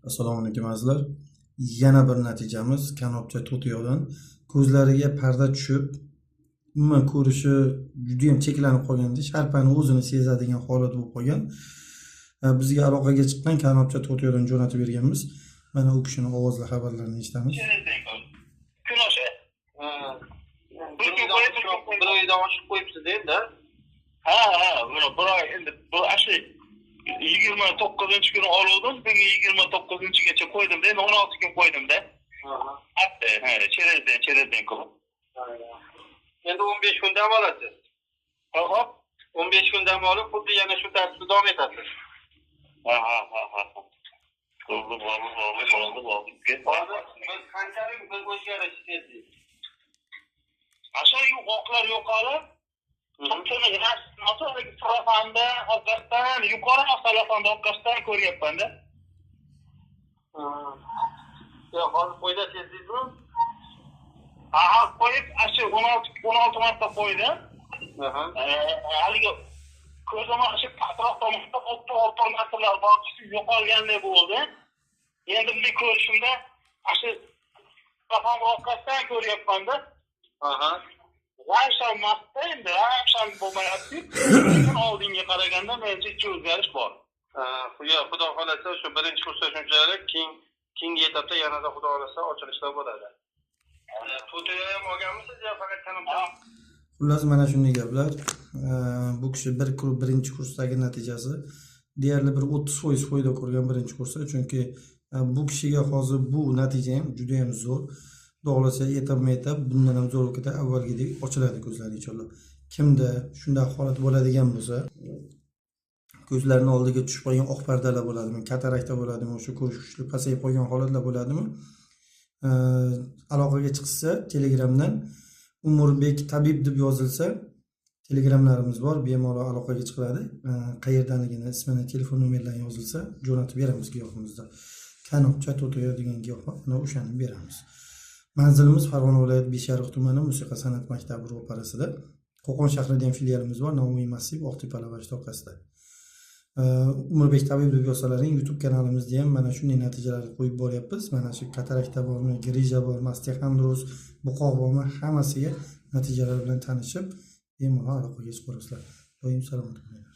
Assalomu alaykum azizlar. Yana bir natijamiz kanopcha to'tiyoqdan ko'zlariga parda tushib, umuman ko'rishi juda ham cheklanib qolganda, sharpani o'zini sezadigan holat bo'lib qolgan. Bizga aloqaga chiqqan kanopcha to'tiyoqdan jo'natib berganmiz. Mana u kishini ovozli xabarlarini eshitamiz. Kun o'sha. Bir oydan oshib qo'yibsiz endi. Ha, bir oy endi bu ashi 29-kuni oluvdim, bugun 29-gacha qo'ydim-da, endi 16 kun qo'ydim-da. Ha, cherazdan ko'p. Endi 15 kun dam olasiz. Hop, 15 kun dam olib, xuddi yana shu tartibda davom etasiz. Ha. Bo'ldi. Biz qanchalik bir o'zgarish sezdik. Aşağı yuqoqlar yo'qolib, Nasıl telefanda orqasidan yuqori telefanda orqasidan ko'ryapman-da. Yo'q, hozir qo'yda sezdingizmi? Ha, qo'yib, ashi 16 marta qo'ydim. Haligi ko'zimni ochib atrofdan o'ttor narsalar bor, yo'qolganday bo'ldi. Endi bunday ko'rishimda ashi telefon orqasidan ko'ryapman-da. Vaysham mastda endi, vaysham bo'lmayapti. Lekin oldinga qaraganda menimcha o'zgarish bor. Xudo xolasa shu birinchi kursda shunchalik, keyingi etapda yanada xudo xolasa ochilishlar bo'ladi. To'tiyoq ham olganmisiz yo faqat kanopcha? Xullas mana shunday gaplar. Bu kishi birinchi kursdagi natijasi deyarli bir 30% foyda ko'rgan birinchi kursda, chunki bu kishiga hozir bu natija ham juda ham zo'r. Doğrusu yetab bundan ham zo'r o'qida avvalgidek ochiladi ko'zlari inshaalloh. Kimda shunday holat bo'ladigan bo'lsa, ko'zlarining oldiga tushib qolgan oq pardalar bo'ladimi, katarakta bo'ladimi, o'sha ko'rish kuchli pasayib qolgan holatlar bo'ladimi? Aloqaga chiqsa Telegramdan Umurbek tabib deb yozilsa, Telegramlarimiz bor, bemalol aloqaga chiqiladi. Qayerdanligini, ismini, telefon nomerlarini yozilsa, jo'natib beramiz giyohimizda. Kanopcha to'tiyoq degan giyoh bor, mana o'shani beramiz. Manzilimiz Farg'ona viloyati Beshariq tumani Musiqa san'at maktabi ro'parasida. Qo'qon shahrida ham filialimiz bor, Navoiy massiv Oqtepa Lavashta orqasida. Umurbek tabib deb yozsalaring YouTube kanalimizda ham mana shunday natijalarni qo'yib boryapmiz. Mana shu katarakta bormi, grija bormi, osteoxondroz, buqoq bormi, hammasiga natijalar bilan tanishib, bemalol aloqaga chiqaverasizlar. Doim salomat bo'ling.